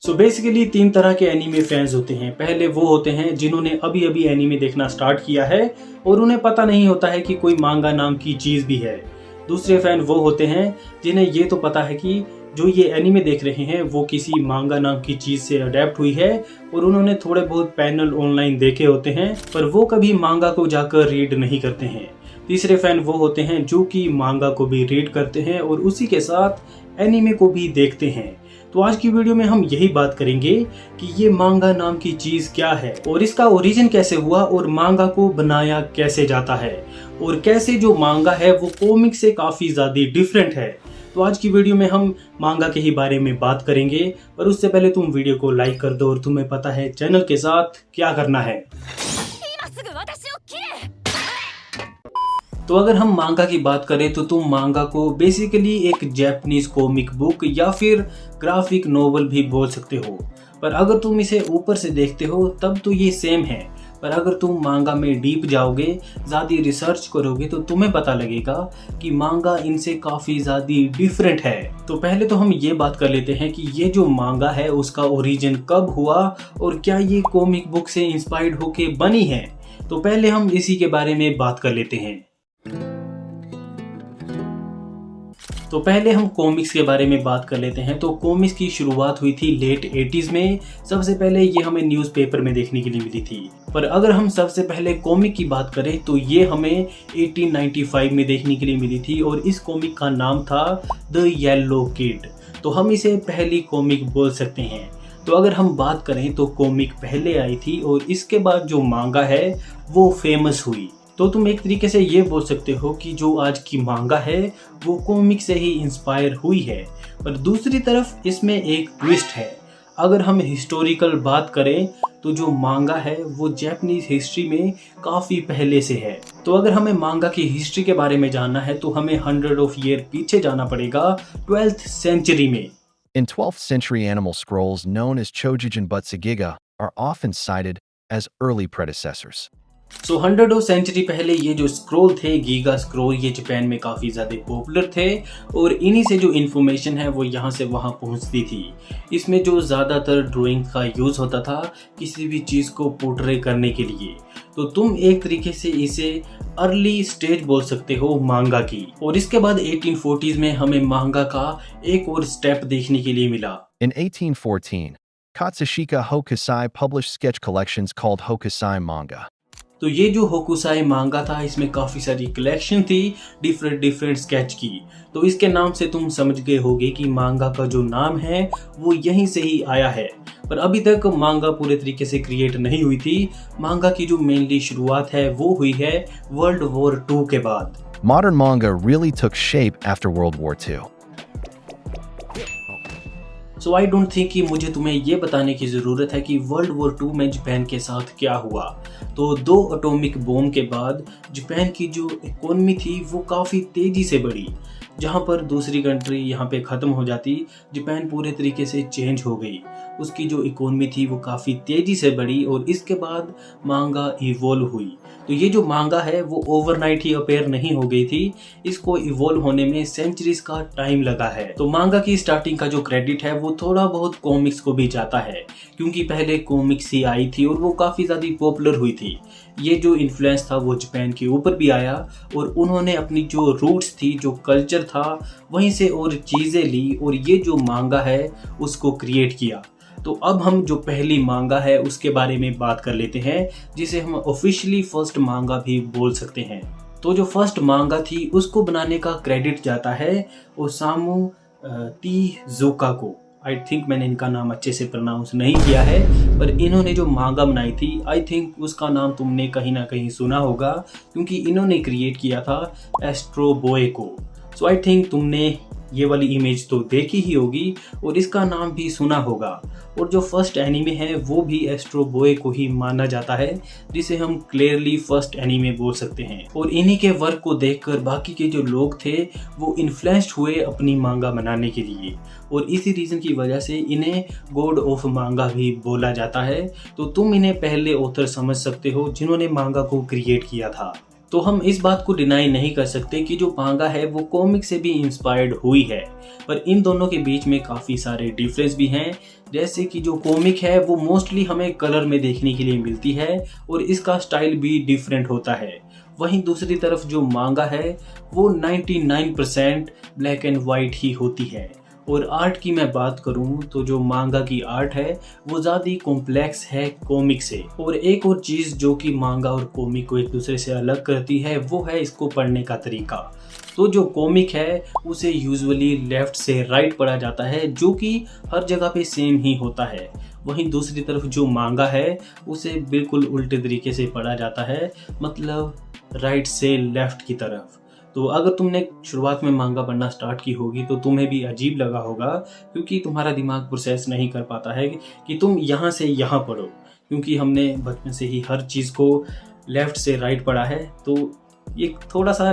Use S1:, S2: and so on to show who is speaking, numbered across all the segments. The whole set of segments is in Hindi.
S1: सो बेसिकली 3 तरह के एनीमे फैंस होते हैं। पहले वो होते हैं जिन्होंने अभी अभी एनीमे देखना स्टार्ट किया है और उन्हें पता नहीं होता है कि कोई मांगा नाम की चीज़ भी है। दूसरे फैन वो होते हैं जिन्हें ये तो पता है कि जो ये एनीमे देख रहे हैं वो किसी मांगा नाम की चीज़ से अडेप्ट हुई है और उन्होंने थोड़े बहुत पैनल ऑनलाइन देखे होते हैं, पर वो कभी मांगा को जाकर रीड नहीं करते हैं। तीसरे फैन वो होते हैं जो कि मांगा को भी रीड करते हैं और उसी के साथ एनीमे को भी देखते हैं। तो आज की वीडियो में हम यही बात करेंगे कि ये मांगा नाम की चीज क्या है और इसका ओरिजिन कैसे हुआ और मांगा को बनाया कैसे जाता है और कैसे जो मांगा है वो कॉमिक से काफी ज्यादा डिफरेंट है। तो आज की वीडियो में हम मांगा के ही बारे में बात करेंगे, पर उससे पहले तुम वीडियो को लाइक कर दो और तुम्हें पता है चैनल के साथ क्या करना है। तो अगर हम मांगा की बात करें तो तुम मांगा को बेसिकली एक जापानीज कॉमिक बुक या फिर ग्राफिक नोवेल भी बोल सकते हो, पर अगर तुम इसे ऊपर से देखते हो तब तो ये सेम है। पर अगर तुम मांगा में डीप जाओगे, ज़्यादा रिसर्च करोगे तो तुम्हें पता लगेगा कि मांगा इनसे काफ़ी ज़्यादा डिफरेंट है। तो पहले तो हम ये बात कर लेते हैं कि ये जो मांगा है उसका ओरिजिन कब हुआ और क्या ये कॉमिक बुक से इंस्पायर्ड होके बनी है। तो पहले हम इसी के बारे में बात कर लेते हैं। तो पहले हम कॉमिक्स के बारे में बात कर लेते हैं। तो कॉमिक्स की शुरुआत हुई थी लेट 80s में। सबसे पहले ये हमें न्यूज़पेपर में देखने के लिए मिली थी, पर अगर हम सबसे पहले कॉमिक की बात करें तो ये हमें 1895 में देखने के लिए मिली थी और इस कॉमिक का नाम था द येलो किड। तो हम इसे पहली कॉमिक बोल सकते हैं। तो अगर हम बात करें तो कॉमिक पहले आई थी और इसके बाद जो मांगा है वो फेमस हुई। तो तुम एक तरीके से ये बोल सकते हो कि जो आज की मांगा है वो कॉमिक से ही इंस्पायर हुई है। पर दूसरी तरफ इसमें एक ट्विस्ट है। अगर हम हिस्टोरिकल बात करें तो जो मांगा है वो जापानीज हिस्ट्री में काफ़ी पहले से है। तो अगर हमें मांगा की हिस्ट्री के बारे में जानना है तो हमें 100 ऑफ ईयर पीछे जाना पड़ेगा, 12th सेंचुरी में।
S2: In 12th century, animal scrolls known as Chojujin Butsugiga are often cited as early predecessors.
S1: So 100 of century पहले ये जो स्क्रोल थे, गीगा स्क्रोल, ये जापान में काफ़ी ज़्यादा पॉपुलर थे और इन्हीं से जो इन्फॉर्मेशन है वो यहाँ से वहाँ पहुँचती थी। इसमें जो ज़्यादातर ड्राइंग का यूज़ होता था किसी भी चीज़ को पोर्ट्रे करने के लिए। तो तुम एक तरीके से इसे अर्ली स्टेज बोल सकते हो मांगा की। और इसके बाद 1840s में हमें मांगा का एक और स्टेप देखने के लिए मिला।
S2: In 1814, Katsushika Hokusai published sketch collections called Hokusai Manga.
S1: तो ये जो होकुसाई मांगा था इसमें काफ़ी सारी कलेक्शन थी डिफरेंट स्केच की। तो इसके नाम से तुम समझ गए होगे कि मांगा का जो नाम है वो यहीं से ही आया है। पर अभी तक मांगा पूरे तरीके से क्रिएट नहीं हुई थी। मांगा की जो मेनली शुरुआत है वो हुई है वर्ल्ड वॉर 2 के बाद।
S2: Modern manga really took shape after World War II.
S1: So I don't think कि मुझे तुम्हें ये बताने की ज़रूरत है कि वर्ल्ड वॉर 2 में जापान के साथ क्या हुआ। तो 2 एटॉमिक बॉम्ब के बाद जापान की जो इकोनॉमी थी वो काफ़ी तेज़ी से बढ़ी। जहाँ पर दूसरी कंट्री यहाँ पे ख़त्म हो जाती, जापान पूरे तरीके से चेंज हो गई। उसकी जो इकोनॉमी थी वो काफ़ी तेज़ी से बढ़ी और इसके बाद मांगा इवॉल्व हुई। तो ये जो मांगा है वो ओवरनाइट ही अपेयर नहीं हो गई थी, इसको इवॉल्व होने में सेंचुरीज का टाइम लगा है। तो मांगा की स्टार्टिंग का जो क्रेडिट है वो थोड़ा बहुत कॉमिक्स को भी जाता है, क्योंकि पहले कॉमिक्स ही आई थी और वो काफ़ी ज़्यादा पॉपुलर हुई थी। ये जो इन्फ्लुएंस था वो जापान के ऊपर भी आया और उन्होंने अपनी जो रूट्स थी, जो कल्चर था, वहीं से और चीज़ें ली और ये जो मांगा है उसको क्रिएट किया। तो अब हम जो पहली मांगा है उसके बारे में बात कर लेते हैं, जिसे हम ऑफिशियली फर्स्ट मांगा भी बोल सकते हैं। तो जो फर्स्ट मांगा थी उसको बनाने का क्रेडिट जाता है ओसामू टीजुका को। आई थिंक मैंने इनका नाम अच्छे से प्रोनाउंस नहीं किया है, पर इन्होंने जो मांगा बनाई थी आई थिंक उसका नाम तुमने कहीं ना कहीं सुना होगा, क्योंकि इन्होंने क्रिएट किया था एस्ट्रो बॉय को। सो आई थिंक तुमने ये वाली इमेज तो देखी ही होगी और इसका नाम भी सुना होगा। और जो फर्स्ट एनीमे है वो भी एस्ट्रो बॉय को ही माना जाता है, जिसे हम क्लियरली फर्स्ट एनीमे बोल सकते हैं। और इन्हीं के वर्क को देखकर बाकी के जो लोग थे वो इन्फ्लुएंस्ड हुए अपनी मांगा बनाने के लिए, और इसी रीज़न की वजह से इन्हें गॉड ऑफ मांगा भी बोला जाता है। तो तुम इन्हें पहले ऑथर समझ सकते हो जिन्होंने मांगा को क्रिएट किया था। तो हम इस बात को डिनाई नहीं कर सकते कि जो मांगा है वो कॉमिक से भी इंस्पायर्ड हुई है, पर इन दोनों के बीच में काफ़ी सारे डिफरेंस भी हैं। जैसे कि जो कॉमिक है वो मोस्टली हमें कलर में देखने के लिए मिलती है और इसका स्टाइल भी डिफरेंट होता है। वहीं दूसरी तरफ जो मांगा है वो 99% ब्लैक एंड वाइट ही होती है। और आर्ट की मैं बात करूं तो जो मांगा की आर्ट है वो ज़्यादा कॉम्प्लेक्स है कॉमिक से। और एक और चीज़ जो कि मांगा और कॉमिक को एक दूसरे से अलग करती है वो है इसको पढ़ने का तरीका। तो जो कॉमिक है उसे यूजुअली लेफ़्ट से राइट पढ़ा जाता है, जो कि हर जगह पे सेम ही होता है। वहीं दूसरी तरफ जो मांगा है उसे बिल्कुल उल्टे तरीके से पढ़ा जाता है, मतलब राइट से लेफ़्ट की तरफ। तो अगर तुमने शुरुआत में मांगा पढ़ना स्टार्ट की होगी तो तुम्हें भी अजीब लगा होगा, क्योंकि तुम्हारा दिमाग प्रोसेस नहीं कर पाता है कि तुम यहाँ से यहाँ पढ़ो, क्योंकि हमने बचपन से ही हर चीज़ को लेफ़्ट से राइट पढ़ा है। तो ये थोड़ा सा,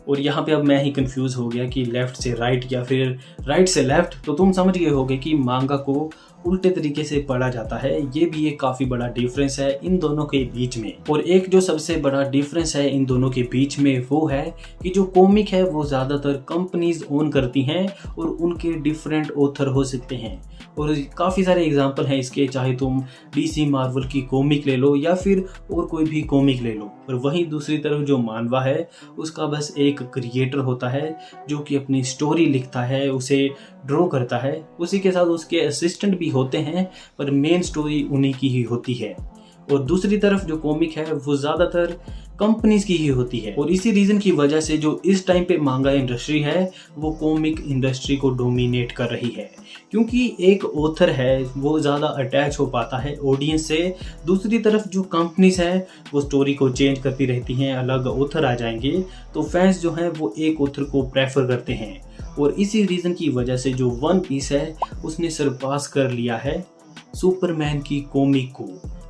S1: और यहाँ पे अब मैं ही कंफ्यूज हो गया कि लेफ़्ट से राइट या फिर राइट से लेफ़्ट। तो तुम समझ गए होगे कि मांगा को उल्टे तरीके से पढ़ा जाता है। ये भी एक काफ़ी बड़ा डिफरेंस है इन दोनों के बीच में। और एक जो सबसे बड़ा डिफरेंस है इन दोनों के बीच में वो है कि जो कॉमिक है वो ज़्यादातर कंपनीज ओन करती हैं और उनके डिफरेंट ऑथर हो सकते हैं। और काफ़ी सारे एग्जांपल हैं इसके, चाहे तुम डीसी मार्वल की कॉमिक ले लो या फिर और कोई भी कॉमिक ले लो। और वहीं दूसरी तरफ जो मानवा है उसका बस एक क्रिएटर होता है जो कि अपनी स्टोरी लिखता है, उसे ड्रॉ करता है, उसी के साथ उसके असिस्टेंट भी होते हैं, पर मेन स्टोरी उन्हीं की ही होती है। और दूसरी तरफ जो कॉमिक है वो ज़्यादातर कंपनीज की ही होती है। और इसी रीज़न की वजह से जो इस टाइम पे मांगा इंडस्ट्री है वो कॉमिक इंडस्ट्री को डोमिनेट कर रही है, क्योंकि एक ऑथर है वो ज़्यादा अटैच हो पाता है ऑडियंस से। दूसरी तरफ जो कंपनीज हैं वो स्टोरी को चेंज करती रहती हैं, अलग ऑथर आ जाएंगे तो फैंस जो हैं वो एक ऑथर को प्रेफर करते हैं। और इसी रीज़न की वजह से जो वन पीस है उसने सरपास कर लिया है सुपरमैन की कॉमिक को,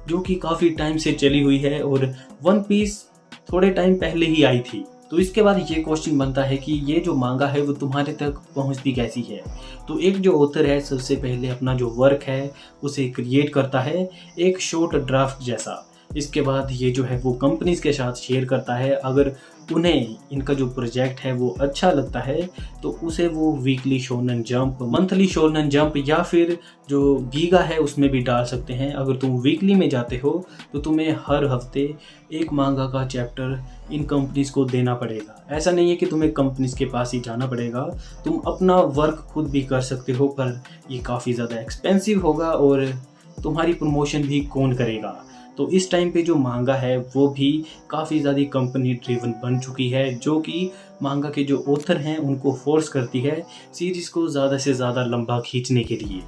S1: जो कि काफ़ी टाइम से चली हुई है और वन पीस थोड़े टाइम पहले ही आई थी। तो इसके बाद ये क्वेश्चन बनता है कि ये जो मांगा है वो तुम्हारे तक पहुंचती कैसी है। तो एक जो ऑथर है सबसे पहले अपना जो वर्क है उसे क्रिएट करता है एक शॉर्ट ड्राफ्ट जैसा। इसके बाद ये जो है वो कंपनीज के साथ शेयर करता है। अगर उन्हें इनका जो प्रोजेक्ट है वो अच्छा लगता है तो उसे वो weekly shonen jump, monthly shonen jump या फिर जो गीगा है उसमें भी डाल सकते हैं। अगर तुम वीकली में जाते हो तो तुम्हें हर हफ्ते एक मांगा का चैप्टर इन कंपनीज को देना पड़ेगा। ऐसा नहीं है कि तुम्हें कंपनीज के पास ही जाना पड़ेगा, तुम अपना वर्क खुद भी कर सकते हो, पर ये काफ़ी ज़्यादा एक्सपेंसिव होगा और तुम्हारी प्रमोशन भी कौन करेगा। तो इस टाइम पे जो मांगा है वो भी काफ़ी ज़्यादा कंपनी ड्रिवन बन चुकी है, जो कि मांगा के जो ऑथर हैं उनको फोर्स करती है सीरीज़ को ज़्यादा से ज़्यादा लंबा खींचने के लिए।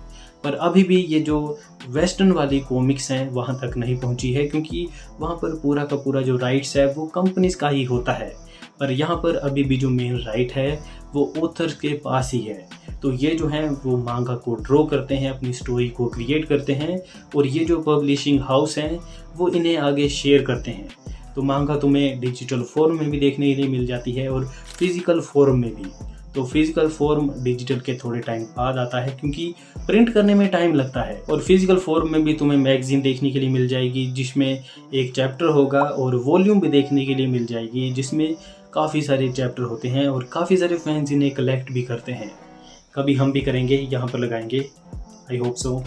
S1: पर अभी भी ये जो वेस्टर्न वाली कॉमिक्स हैं वहाँ तक नहीं पहुँची है, क्योंकि वहाँ पर पूरा का पूरा जो राइट्स है वो कंपनीज का ही होता है। पर यहाँ पर अभी भी जो मेन राइट है वो ऑथर्स के पास ही है। तो ये जो हैं वो मांगा को ड्रॉ करते हैं, अपनी स्टोरी को क्रिएट करते हैं और ये जो पब्लिशिंग हाउस हैं वो इन्हें आगे शेयर करते हैं। तो मांगा तुम्हें डिजिटल फॉर्म में भी देखने के लिए मिल जाती है और फिज़िकल फॉर्म में भी। तो फिज़िकल फॉर्म डिजिटल के थोड़े टाइम बाद आता है, क्योंकि प्रिंट करने में टाइम लगता है। और फिज़िकल फॉर्म में भी तुम्हें मैगज़ीन देखने के लिए मिल जाएगी जिसमें एक चैप्टर होगा, और वॉल्यूम भी देखने के लिए मिल जाएगी जिसमें काफ़ी सारे चैप्टर होते हैं और काफ़ी सारे फैंस इन्हें कलेक्ट भी करते हैं। कभी हम भी करेंगे, यहाँ पर लगाएंगे, आई होप सो।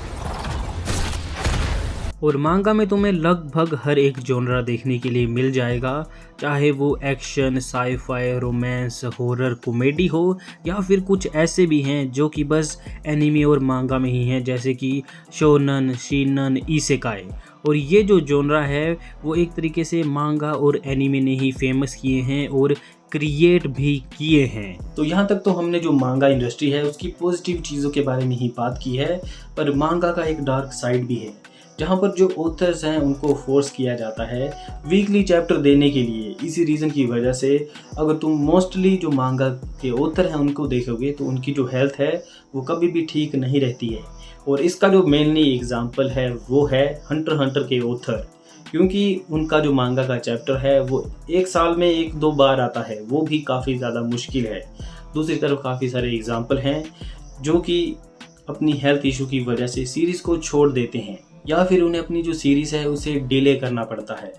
S1: और मांगा में तुम्हें लगभग हर एक जॉनरा देखने के लिए मिल जाएगा, चाहे वो action, sci-fi, romance, horror, comedy हो या फिर कुछ ऐसे भी हैं जो कि बस एनिमे और मांगा में ही हैं, जैसे कि शोनन, शिनन, इसेकाई। और ये जो जॉनरा है वो एक तरीके से मांगा और एनिमे ने ही फेमस किए हैं और क्रिएट भी किए हैं। तो यहाँ तक तो हमने जो मांगा इंडस्ट्री है उसकी पॉजिटिव चीज़ों के बारे में ही बात की है, पर मांगा का एक डार्क साइड भी है, जहाँ पर जो ऑथर्स हैं उनको फोर्स किया जाता है वीकली चैप्टर देने के लिए। इसी रीज़न की वजह से अगर तुम मोस्टली जो मांगा के ऑथर हैं उनको देखोगे तो उनकी जो हेल्थ है वो कभी भी ठीक नहीं रहती है। और इसका जो मेनली एग्जाम्पल है वो है हंटर हंटर के ऑथर, क्योंकि उनका जो मांगा का चैप्टर है वो एक साल में 1-2 बार आता है, वो भी काफ़ी ज़्यादा मुश्किल है। दूसरी तरफ काफ़ी सारे एग्जाम्पल हैं जो कि अपनी हेल्थ इशू की वजह से सीरीज़ को छोड़ देते हैं। या फिर उन्हें अपनी जो सीरीज़ है उसे डिले करना पड़ता है।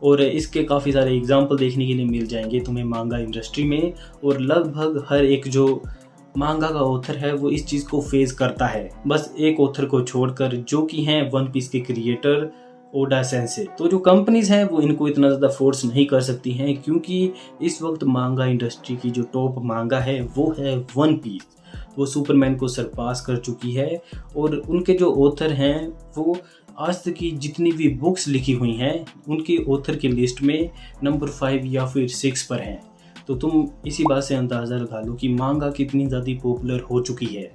S1: और इसके काफ़ी सारे एग्जाम्पल देखने के लिए मिल जाएंगे तुम्हें मांगा इंडस्ट्री में, और लगभग हर एक जो मांगा का ऑथर है वो इस चीज़ को फेस करता है, बस एक ऑथर को छोड़कर जो कि हैं वन पीस के क्रिएटर ओडा सेंसे। तो जो कंपनीज हैं वो इनको इतना ज़्यादा फोर्स नहीं कर सकती हैं, क्योंकि इस वक्त मांगा इंडस्ट्री की जो टॉप मांगा है वो है वन पीस। वो सुपरमैन को सरपास कर चुकी है, और उनके जो ऑथर हैं वो आज तक की जितनी भी बुक्स लिखी हुई हैं उनके ऑथर की लिस्ट में नंबर 5 या फिर 6 पर हैं। तो तुम इसी बात से अंदाज़ा लगा लो कि मांगा कितनी ज़्यादा पॉपुलर हो चुकी है।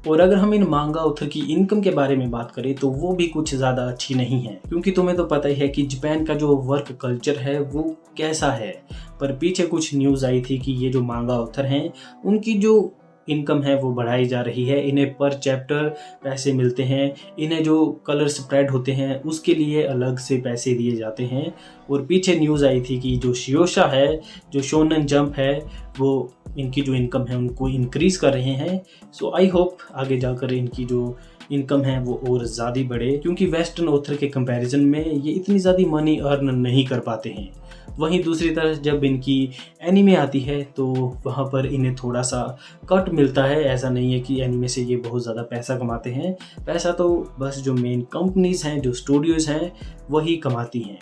S1: और अगर हम इन मांगा ऑथर की इनकम के बारे में बात करें तो वो भी कुछ ज़्यादा अच्छी नहीं है, क्योंकि तुम्हें तो पता ही है कि जापान का जो वर्क कल्चर है वो कैसा है। पर पीछे कुछ न्यूज़ आई थी कि ये जो मांगा ऑथर हैं उनकी जो इनकम है वो बढ़ाई जा रही है, इन्हें पर चैप्टर पैसे मिलते हैं, इन्हें जो कलर स्प्रेड होते हैं उसके लिए अलग से पैसे दिए जाते हैं। और पीछे न्यूज़ आई थी कि जो शियोशा है, जो शोनन जंप है, वो इनकी जो इनकम है उनको इंक्रीज़ कर रहे हैं। सो आई होप आगे जाकर इनकी जो इनकम है वो और ज़्यादा बढ़े, क्योंकि वेस्टर्न ऑथर के कंपैरिजन में ये इतनी ज़्यादा मनी अर्न नहीं कर पाते हैं। वहीं दूसरी तरफ जब इनकी एनीमे आती है तो वहाँ पर इन्हें थोड़ा सा कट मिलता है। ऐसा नहीं है कि एनीमे से ये बहुत ज़्यादा पैसा कमाते हैं, पैसा तो बस जो मेन कंपनीज़ हैं, जो स्टूडियोज़ हैं, वही कमाती हैं।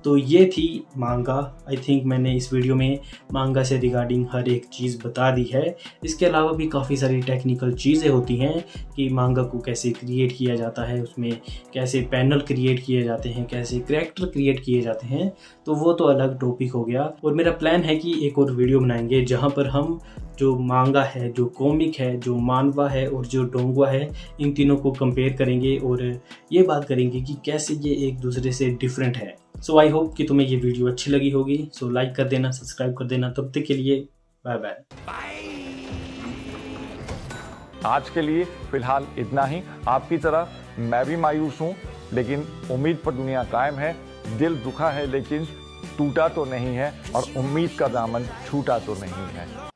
S1: तो ये थी मांगा। आई थिंक मैंने इस वीडियो में मांगा से रिगार्डिंग हर एक चीज़ बता दी है। इसके अलावा भी काफ़ी सारी टेक्निकल चीज़ें होती हैं कि मांगा को कैसे क्रिएट किया जाता है, उसमें कैसे पैनल क्रिएट किए जाते हैं, कैसे करैक्टर क्रिएट किए जाते हैं, तो वो तो अलग टॉपिक हो गया। और मेरा प्लान है कि एक और वीडियो बनाएंगे जहाँ पर हम जो मांगा है, जो कॉमिक है, जो मानवा है और जो डोंगवा है, इन तीनों को कंपेयर करेंगे और ये बात करेंगे कि कैसे ये एक दूसरे से डिफरेंट है। सो आई होप कि तुम्हें ये वीडियो अच्छी लगी होगी। सो लाइक कर देना, सब्सक्राइब कर देना। तब तक के लिए बाय बाय।
S3: आज के लिए फिलहाल इतना ही। आपकी तरह मैं भी मायूस हूँ, लेकिन उम्मीद पर दुनिया कायम है। दिल दुखा है लेकिन टूटा तो नहीं है, और उम्मीद का दामन छूटा तो नहीं है।